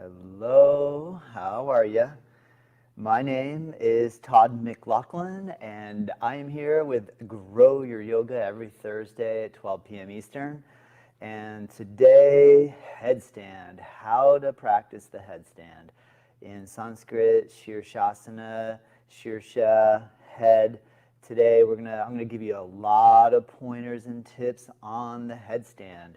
Hello, how are you? My name is Todd McLaughlin, and I am here with Grow Your Yoga every Thursday at 12 p.m. Eastern. And today, headstand, how to practice the headstand. In Sanskrit, Sirsasana, Shirsha, head. Today, I'm gonna give you a lot of pointers and tips on the headstand.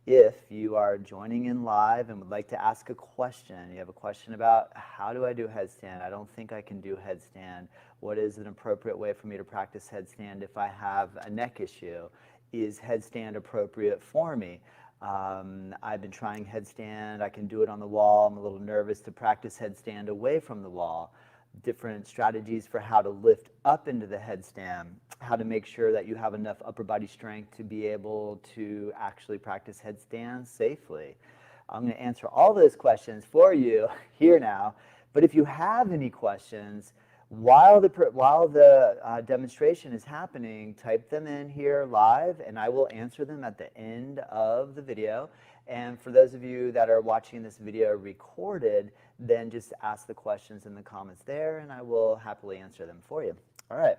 If you are joining in live and would like to ask a question, you have a question about how do I do headstand? I don't think I can do headstand. What is an appropriate way for me to practice headstand if I have a neck issue? Is headstand appropriate for me? I've been trying headstand. I can do it on the wall. I'm a little nervous to practice headstand away from the wall. Different strategies for how to lift up into the headstand, how to make sure that you have enough upper body strength to be able to actually practice headstand safely. I'm going to answer all those questions for you here now, but if you have any questions while the demonstration is happening, type them in here live and I will answer them at the end of the video. And for those of you that are watching this video recorded, then just ask the questions in the comments there and I will happily answer them for you. All right,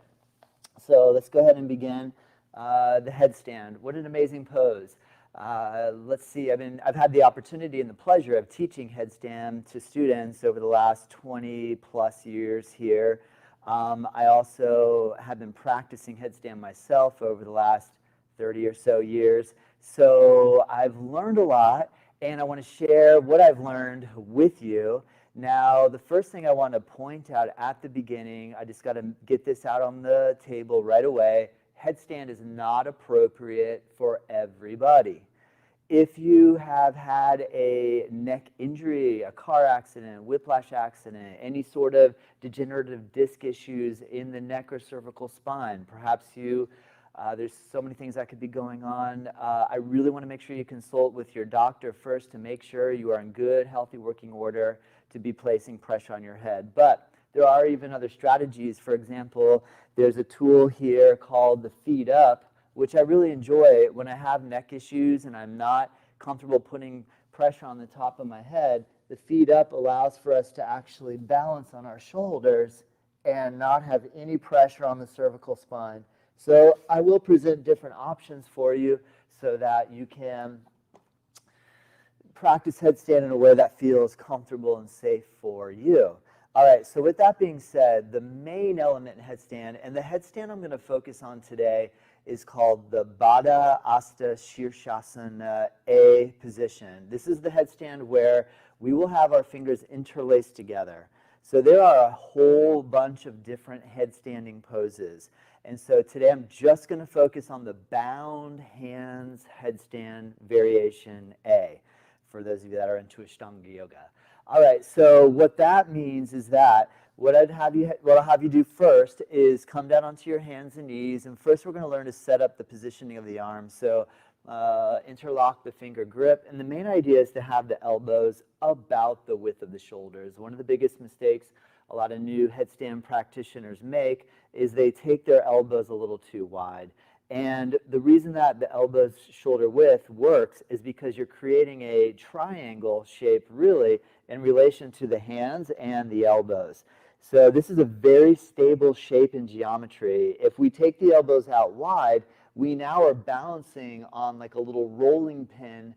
so let's go ahead and begin the headstand. What an amazing pose. Let's see, I've had the opportunity and the pleasure of teaching headstand to students over the last 20 plus years here. I also have been practicing headstand myself over the last 30 or so years. So I've learned a lot and I want to share what I've learned with you. Now, the first thing I want to point out at the beginning, I just got to get this out on the table right away. Headstand is not appropriate for everybody. If you have had a neck injury, a car accident, whiplash accident, any sort of degenerative disc issues in the neck or cervical spine, perhaps there's so many things that could be going on. I really want to make sure you consult with your doctor first to make sure you are in good, healthy working order to be placing pressure on your head. But there are even other strategies. For example, there's a tool here called the feet up, which I really enjoy when I have neck issues and I'm not comfortable putting pressure on the top of my head. The feet up allows for us to actually balance on our shoulders and not have any pressure on the cervical spine. So I will present different options for you so that you can practice headstand in a way that feels comfortable and safe for you. All right, so with that being said, the main element in headstand, and the headstand I'm going to focus on today is called the Baddha Asta Sirsasana A position. This is the headstand where we will have our fingers interlaced together. So there are a whole bunch of different headstanding poses. And so today I'm just going to focus on the bound hands headstand variation A, for those of you that are into Ashtanga Yoga. All right, so what that means is that what I'll have you do first is come down onto your hands and knees, and first we're going to learn to set up the positioning of the arms. So interlock the finger grip, and the main idea is to have the elbows about the width of the shoulders. One of the biggest mistakes a lot of new headstand practitioners make is they take their elbows a little too wide. And the reason that the elbows shoulder width works is because you're creating a triangle shape really in relation to the hands and the elbows. So this is a very stable shape in geometry. If we take the elbows out wide, we now are balancing on like a little rolling pin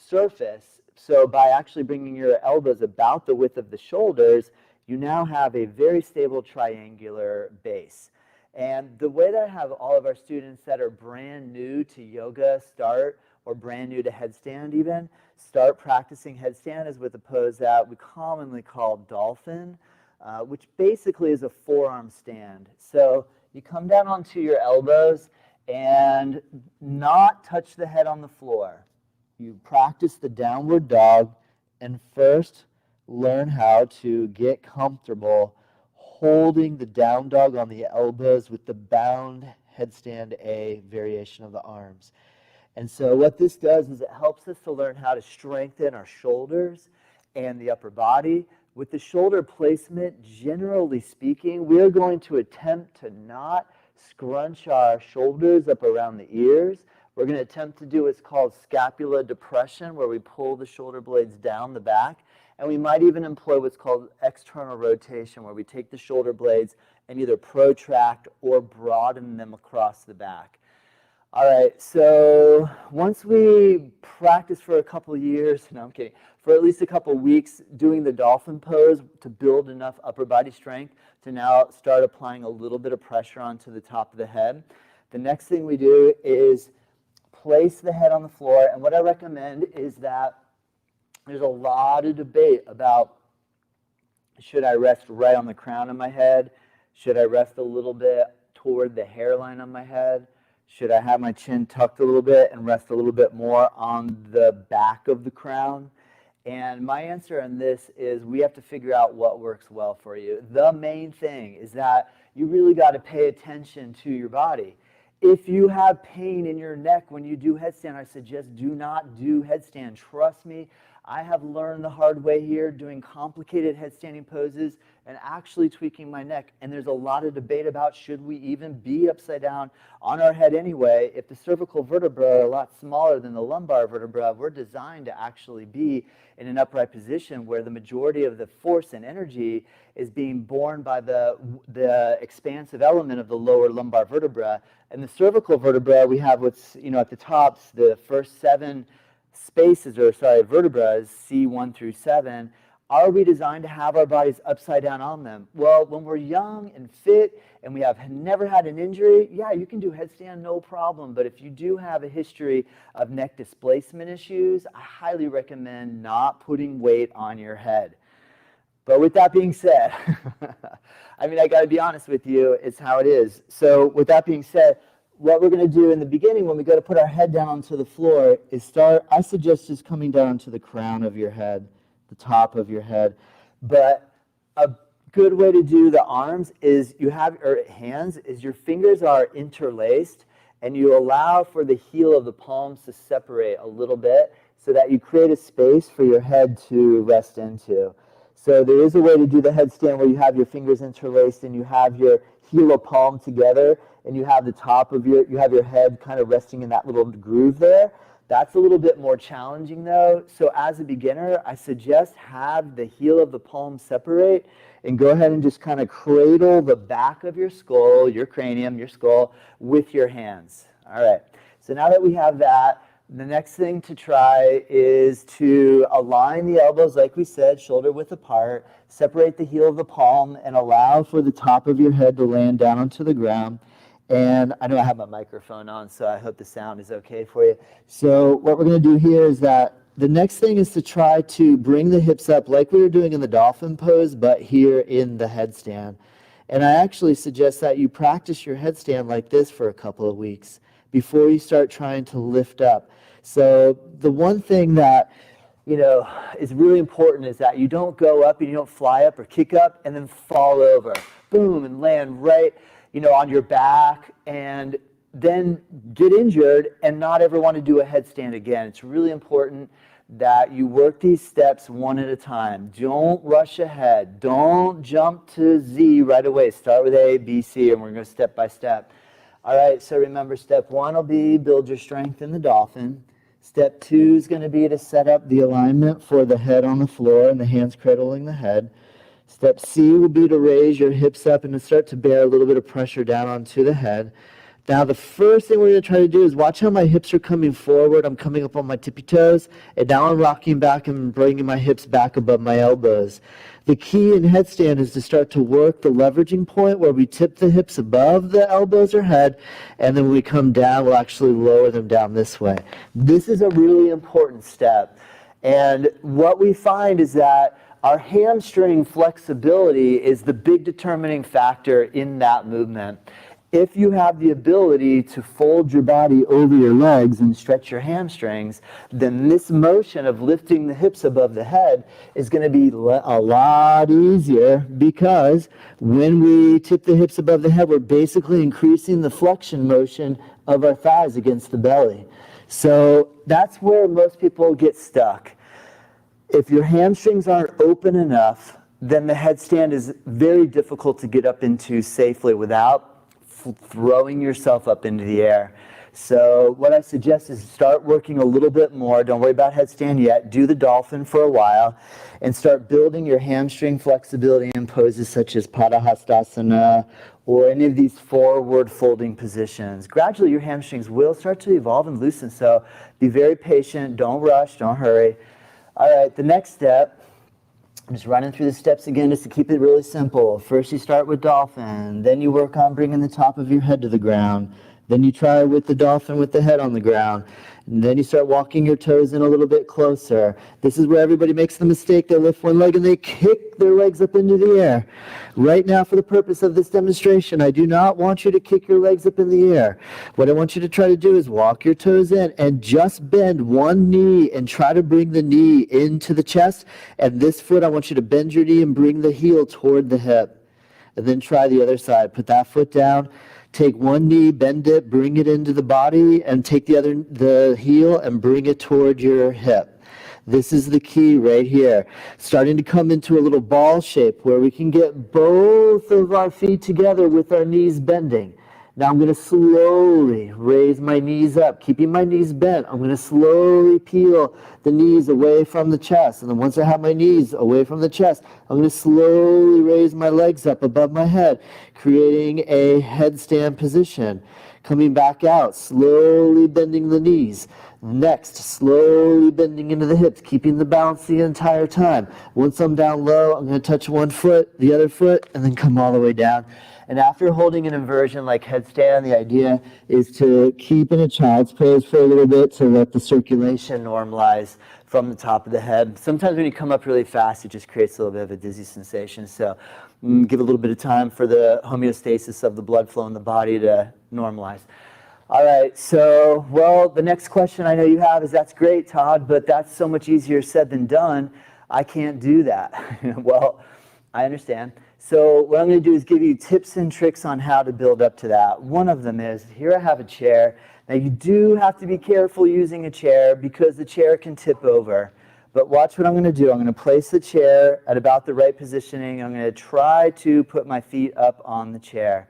surface. So by actually bringing your elbows about the width of the shoulders, you now have a very stable triangular base. And the way that I have all of our students that are brand new to yoga start, or brand new to headstand even, start practicing headstand is with a pose that we commonly call dolphin, which basically is a forearm stand. So you come down onto your elbows and not touch the head on the floor. You practice the downward dog and first learn how to get comfortable holding the down dog on the elbows with the bound headstand A variation of the arms. And so what this does is it helps us to learn how to strengthen our shoulders and the upper body. With the shoulder placement, generally speaking, we are going to attempt to not scrunch our shoulders up around the ears. We're going to attempt to do what's called scapula depression, where we pull the shoulder blades down the back. And we might even employ what's called external rotation, where we take the shoulder blades and either protract or broaden them across the back. All right, so once we practice for a couple years, no, I'm kidding, for at least a couple weeks doing the dolphin pose to build enough upper body strength to now start applying a little bit of pressure onto the top of the head, the next thing we do is place the head on the floor. And what I recommend is that there's a lot of debate about, should I rest right on the crown of my head? Should I rest a little bit toward the hairline on my head? Should I have my chin tucked a little bit and rest a little bit more on the back of the crown? And my answer on this is we have to figure out what works well for you. The main thing is that you really got to pay attention to your body. If you have pain in your neck when you do headstand, I suggest do not do headstand. Trust me, I have learned the hard way here doing complicated headstanding poses and actually tweaking my neck. And there's a lot of debate about should we even be upside down on our head anyway. If the cervical vertebrae are a lot smaller than the lumbar vertebra, we're designed to actually be in an upright position where the majority of the force and energy is being borne by the expansive element of the lower lumbar vertebra. And the cervical vertebra, we have what's, at the tops, the first 7 spaces, or sorry, vertebrae, C1 through 7. Are we designed to have our bodies upside down on them? Well, when we're young and fit and we have never had an injury, yeah, you can do headstand, no problem. But if you do have a history of neck displacement issues, I highly recommend not putting weight on your head. But with that being said, I mean, I got to be honest with you, it's how it is. So with that being said, what we're going to do in the beginning when we go to put our head down onto the floor is I suggest just coming down to the crown of your head, the top of your head. But a good way to do the arms is hands is your fingers are interlaced and you allow for the heel of the palms to separate a little bit so that you create a space for your head to rest into. So there is a way to do the headstand where you have your fingers interlaced and you have your heel of palm together and you have your head kind of resting in that little groove there. That's a little bit more challenging though. So as a beginner, I suggest have the heel of the palm separate and go ahead and just kind of cradle the back of your skull, your cranium, your skull with your hands. All right. So now that we have that, the next thing to try is to align the elbows, like we said, shoulder width apart, separate the heel of the palm, and allow for the top of your head to land down onto the ground. And I know I have my microphone on, so I hope the sound is okay for you. So what we're going to do here is that the next thing is to try to bring the hips up like we were doing in the dolphin pose, but here in the headstand. And I actually suggest that you practice your headstand like this for a couple of weeks before you start trying to lift up. So the one thing that is really important is that you don't go up and you don't fly up or kick up and then fall over, boom, and land right, on your back and then get injured and not ever want to do a headstand again. It's really important that you work these steps one at a time. Don't rush ahead. Don't jump to Z right away. Start with A, B, C, and we're going to step by step. All right, so remember, step 1 will be build your strength in the dolphin. Step 2 is going to be to set up the alignment for the head on the floor and the hands cradling the head. Step C will be to raise your hips up and to start to bear a little bit of pressure down onto the head. Now, the first thing we're going to try to do is watch how my hips are coming forward. I'm coming up on my tippy toes, and now I'm rocking back and bringing my hips back above my elbows. The key in headstand is to start to work the leveraging point where we tip the hips above the elbows or head, and then when we come down, we'll actually lower them down this way. This is a really important step, and what we find is that our hamstring flexibility is the big determining factor in that movement. If you have the ability to fold your body over your legs and stretch your hamstrings, then this motion of lifting the hips above the head is going to be a lot easier, because when we tip the hips above the head, we're basically increasing the flexion motion of our thighs against the belly. So that's where most people get stuck. If your hamstrings aren't open enough, then the headstand is very difficult to get up into safely without throwing yourself up into the air. So what I suggest is start working a little bit more. Don't worry about headstand yet. Do the dolphin for a while and start building your hamstring flexibility in poses such as Padahastasana or any of these forward folding positions. Gradually your hamstrings will start to evolve and loosen, so be very patient. Don't rush, don't hurry. All right, the next step, I'm just running through the steps again just to keep it really simple. First you start with dolphin, then you work on bringing the top of your head to the ground. Then you try with the dolphin with the head on the ground. And then you start walking your toes in a little bit closer. This is where everybody makes the mistake. They lift one leg and they kick their legs up into the air. Right now, for the purpose of this demonstration, I do not want you to kick your legs up in the air. What I want you to try to do is walk your toes in and just bend one knee and try to bring the knee into the chest. And this foot, I want you to bend your knee and bring the heel toward the hip. And then try the other side. Put that foot down. Take one knee, bend it, bring it into the body, and take the heel and bring it toward your hip. This is the key right here. Starting to come into a little ball shape where we can get both of our feet together with our knees bending. Now I'm going to slowly raise my knees up, keeping my knees bent. I'm going to slowly peel the knees away from the chest. And then once I have my knees away from the chest, I'm going to slowly raise my legs up above my head, creating a headstand position. Coming back out, slowly bending the knees. Next, slowly bending into the hips, keeping the balance the entire time. Once I'm down low, I'm going to touch one foot, the other foot, and then come all the way down. And after holding an inversion like headstand, the idea is to keep in a child's pose for a little bit to let the circulation normalize from the top of the head. Sometimes when you come up really fast, it just creates a little bit of a dizzy sensation. So give a little bit of time for the homeostasis of the blood flow in the body to normalize. All right, so, well, the next question I know you have is, that's great, Todd, but that's so much easier said than done. I can't do that. Well, I understand. So what I'm going to do is give you tips and tricks on how to build up to that. One of them is, here I have a chair. Now you do have to be careful using a chair because the chair can tip over. But watch what I'm going to do. I'm going to place the chair at about the right positioning. I'm going to try to put my feet up on the chair.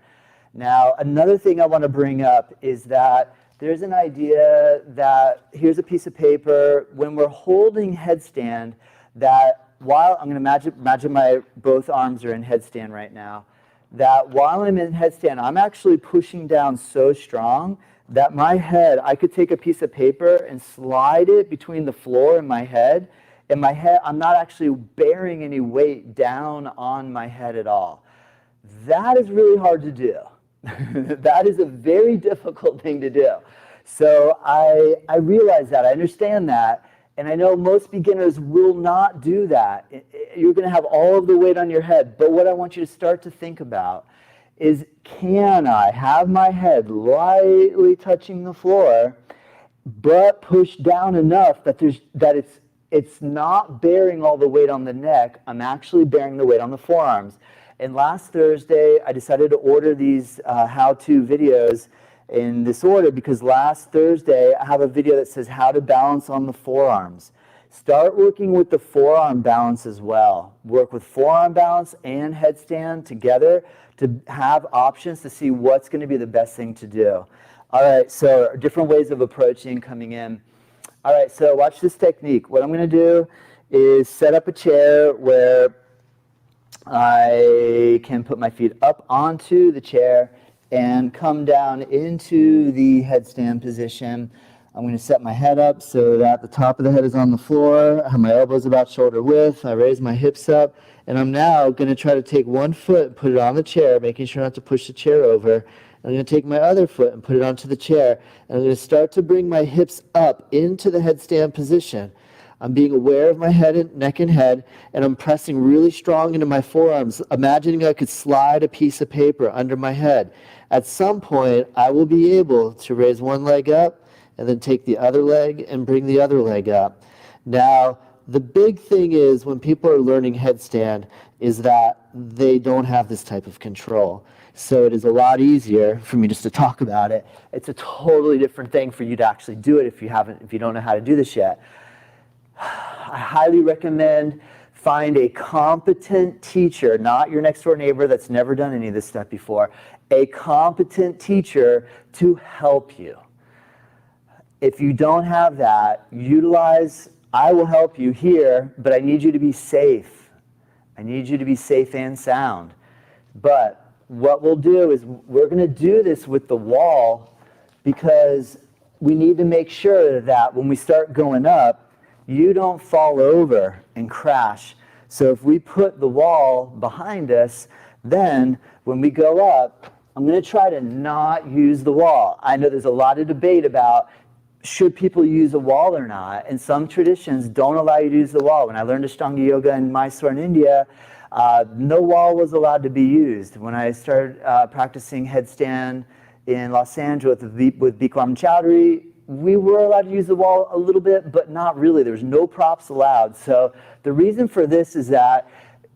Now, another thing I want to bring up is that there's an idea that, here's a piece of paper, when we're holding headstand, that while, I'm going to imagine my both arms are in headstand right now, that while I'm in headstand, I'm actually pushing down so strong that my head, I could take a piece of paper and slide it between the floor and my head, I'm not actually bearing any weight down on my head at all. That is really hard to do. That is a very difficult thing to do. So I realize that, I understand that, and I know most beginners will not do that. You're going to have all of the weight on your head, but what I want you to start to think about is, can I have my head lightly touching the floor, but push down enough that it's not bearing all the weight on the neck, I'm actually bearing the weight on the forearms. And last Thursday, I decided to order these how-to videos in this order because last Thursday, I have a video that says how to balance on the forearms. Start working with the forearm balance as well. Work with forearm balance and headstand together to have options to see what's going to be the best thing to do. All right, so different ways of approaching coming in. All right, so watch this technique. What I'm going to do is set up a chair where I can put my feet up onto the chair and come down into the headstand position. I'm going to set my head up so that the top of the head is on the floor. I have my elbows about shoulder width. I raise my hips up. And I'm now going to try to take one foot and put it on the chair, making sure not to push the chair over. I'm going to take my other foot and put it onto the chair. And I'm going to start to bring my hips up into the headstand position. I'm being aware of my head and neck and head, and I'm pressing really strong into my forearms, imagining I could slide a piece of paper under my head. At some point, I will be able to raise one leg up and then take the other leg and bring the other leg up. Now, the big thing is when people are learning headstand is that they don't have this type of control. So it is a lot easier for me just to talk about it. It's a totally different thing for you to actually do it if you don't know how to do this yet. I highly recommend find a competent teacher, not your next door neighbor that's never done any of this stuff before, a competent teacher to help you. If you don't have that, utilize, I will help you here, but I need you to be safe. I need you to be safe and sound. But what we'll do is we're going to do this with the wall because we need to make sure that when we start going up, you don't fall over and crash. So if we put the wall behind us, then when we go up, I'm going to try to not use the wall. I know there's a lot of debate about should people use a wall or not, and some traditions don't allow you to use the wall. When I learned Ashtanga Yoga in Mysore in India, no wall was allowed to be used. When I started practicing headstand in Los Angeles with Bikram Chowdhury, we were allowed to use the wall a little bit, but not really. There's no props allowed. So the reason for this is that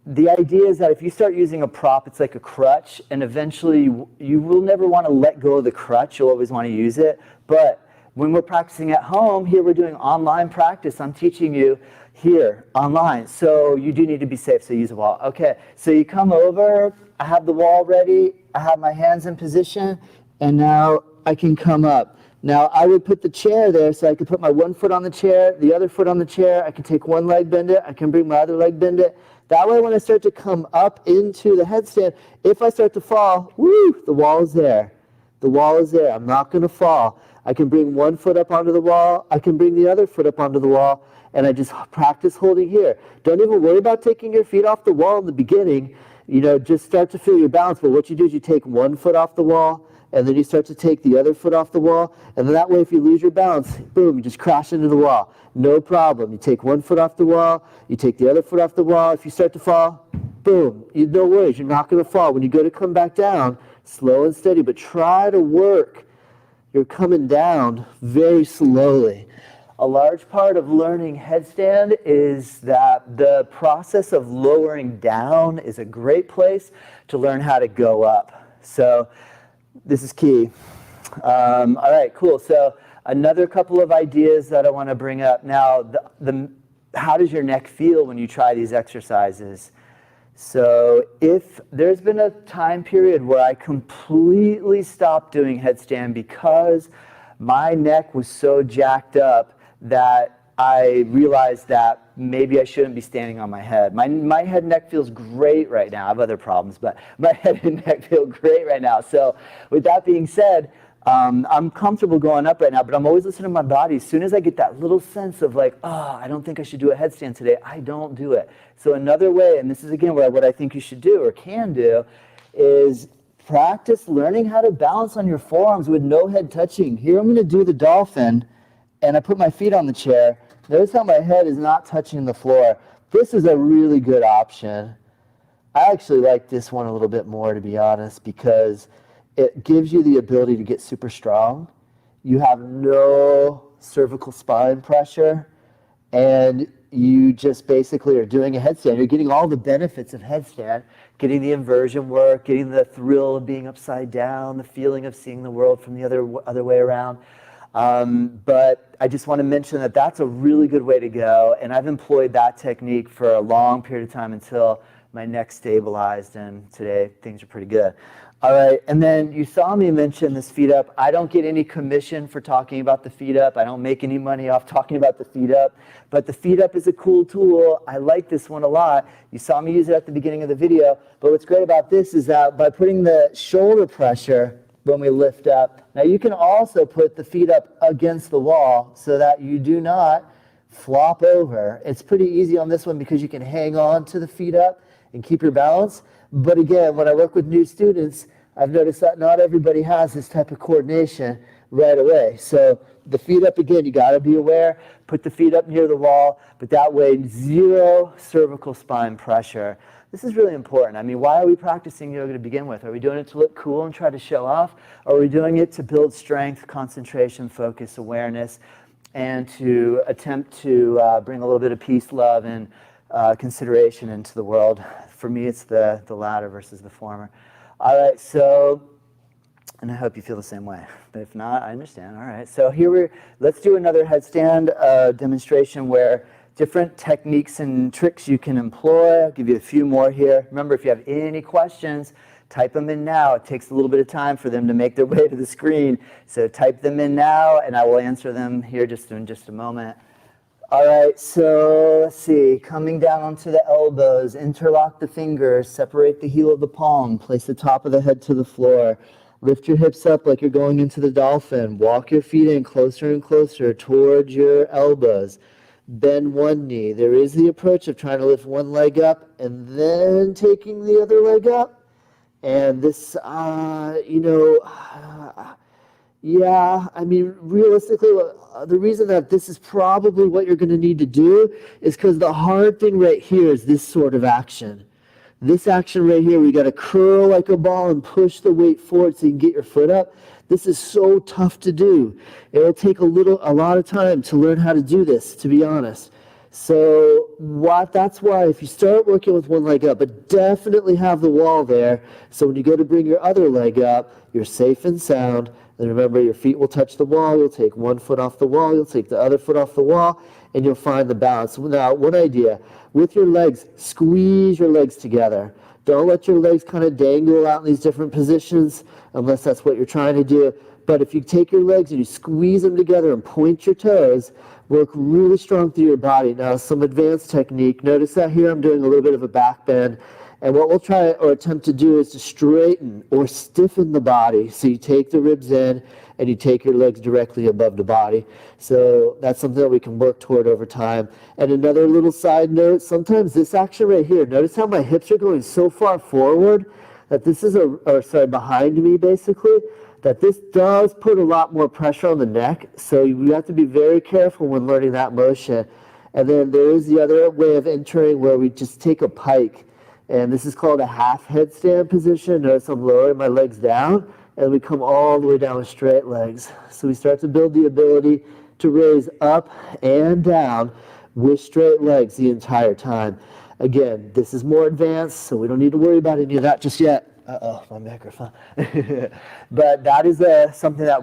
the idea is that if you start using a prop, it's like a crutch, and eventually you will never want to let go of the crutch. You'll always want to use it. But when we're practicing at home, here we're doing online practice. I'm teaching you here online. So you do need to be safe, so use a wall. Okay, so you come over, I have the wall ready, I have my hands in position, and now I can come up. Now I would put the chair there so I could put my one foot on the chair, the other foot on the chair. I can take one leg, bend it. I can bring my other leg, bend it. That way when I start to come up into the headstand, if I start to fall, woo, the wall is there. The wall is there. I'm not going to fall. I can bring one foot up onto the wall. I can bring the other foot up onto the wall. And I just practice holding here. Don't even worry about taking your feet off the wall in the beginning. You know, just start to feel your balance. But what you do is you take one foot off the wall, and then you start to take the other foot off the wall. And then that way, if you lose your balance, boom, you just crash into the wall. No problem. You take one foot off the wall. You take the other foot off the wall. If you start to fall, boom, no worries. You're not going to fall. When you go to come back down, slow and steady, but try to work. You're coming down very slowly. A large part of learning headstand is that the process of lowering down is a great place to learn how to go up. So this is key. All right, cool. So another couple of ideas that I want to bring up. Now, how does your neck feel when you try these exercises? So if there's been a time period where I completely stopped doing headstand because my neck was so jacked up that I realized that maybe I shouldn't be standing on my head. My head and neck feels great right now. I have other problems, but my head and neck feel great right now. So with that being said, I'm comfortable going up right now, but I'm always listening to my body. As soon as I get that little sense of like, oh, I don't think I should do a headstand today, I don't do it. So another way, and this is again what I think you should do or can do, is practice learning how to balance on your forearms with no head touching. Here I'm going to do the dolphin, and I put my feet on the chair. Notice how my head is not touching the floor. This is a really good option. I actually like this one a little bit more, to be honest, because it gives you the ability to get super strong. You have no cervical spine pressure, and you just basically are doing a headstand. You're getting all the benefits of headstand, getting the inversion work, getting the thrill of being upside down, the feeling of seeing the world from the other way around. But I just want to mention that that's a really good way to go, and I've employed that technique for a long period of time until my neck stabilized, and today things are pretty good. All right, and then you saw me mention this feet up. I don't get any commission for talking about the feet up. I don't make any money off talking about the feet up, but the feet up is a cool tool. I like this one a lot. You saw me use it at the beginning of the video, but what's great about this is that by putting the shoulder pressure when we lift up, now you can also put the feet up against the wall so that you do not flop over. It's pretty easy on this one because you can hang on to the feet up and keep your balance. But again, when I work with new students, I've noticed that not everybody has this type of coordination right away. So the feet up, again, you got to be aware. Put the feet up near the wall, but that way, zero cervical spine pressure. This is really important. I mean, why are we practicing yoga to begin with? Are we doing it to look cool and try to show off? Or are we doing it to build strength, concentration, focus, awareness, and to attempt to bring a little bit of peace, love, and consideration into the world? For me, it's the latter versus the former. All right, so, and I hope you feel the same way. But if not, I understand. All right, so let's do another headstand demonstration where different techniques and tricks you can employ. I'll give you a few more here. Remember, if you have any questions, Type them in now. It takes a little bit of time for them to make their way to the screen. So type them in now, and I will answer them here in just a moment. All right, so let's see. Coming down onto the elbows, interlock the fingers, separate the heel of the palm, place the top of the head to the floor. Lift your hips up like you're going into the dolphin. Walk your feet in closer and closer towards your elbows. Bend one knee. There is the approach of trying to lift one leg up and then taking the other leg up. And this, yeah, I mean, realistically, the reason that this is probably what you're going to need to do is because the hard thing right here is this sort of action. This action right here, we got to curl like a ball and push the weight forward so you can get your foot up. This is so tough to do. It'll take a lot of time to learn how to do this, to be honest. So that's why if you start working with one leg up, but definitely have the wall there, so when you go to bring your other leg up, you're safe and sound. And remember, your feet will touch the wall. You'll take one foot off the wall. You'll take the other foot off the wall, and you'll find the balance. Now, one idea. With your legs, squeeze your legs together. Don't let your legs kind of dangle out in these different positions unless that's what you're trying to do. But if you take your legs and you squeeze them together and point your toes, work really strong through your body. Now, some advanced technique. Notice that here I'm doing a little bit of a back bend. And what we'll try or attempt to do is to straighten or stiffen the body. So you take the ribs in and you take your legs directly above the body. So that's something that we can work toward over time. And another little side note, sometimes this action right here, notice how my hips are going so far forward that this is behind me basically, that this does put a lot more pressure on the neck. So you have to be very careful when learning that motion. And then there is the other way of entering where we just take a pike. And this is called a half headstand position. Notice I'm lowering my legs down, and we come all the way down with straight legs. So we start to build the ability to raise up and down with straight legs the entire time. Again, this is more advanced, so we don't need to worry about any of that just yet. Uh-oh, my microphone. But that is something that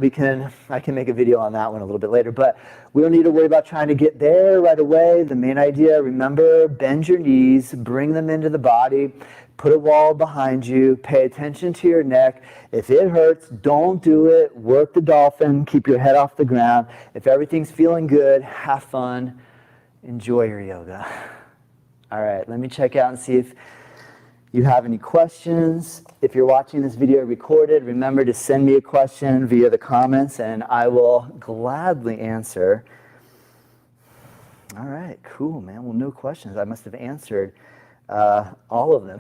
I can make a video on that one a little bit later. But we don't need to worry about trying to get there right away. The main idea, remember, bend your knees, bring them into the body, put a wall behind you, pay attention to your neck. If it hurts, don't do it. Work the dolphin, keep your head off the ground. If everything's feeling good, have fun, enjoy your yoga. All right, let me check out and see if you have any questions. If you're watching this video recorded, remember to send me a question via the comments and I will gladly answer. All right, cool, man. Well, no questions. I must have answered all of them.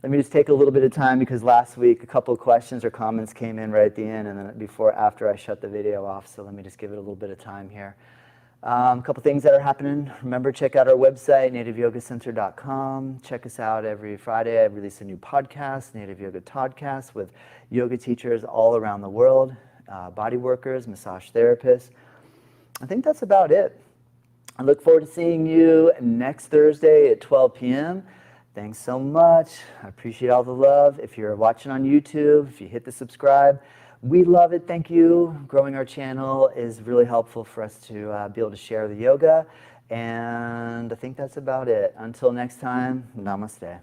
Let me just take a little bit of time because last week a couple of questions or comments came in right at the end and then after I shut the video off. So let me just give it a little bit of time here. A couple things that are happening. Remember, check out our website, nativeyogacenter.com. Check us out every Friday. I release a new podcast, Native Yoga Toddcast, with yoga teachers all around the world, body workers, massage therapists. I think that's about it. I look forward to seeing you next Thursday at 12 p.m. Thanks so much. I appreciate all the love. If you're watching on YouTube, if you hit the subscribe, we love it. Thank you. Growing our channel is really helpful for us to be able to share the yoga. And I think that's about it. Until next time, namaste.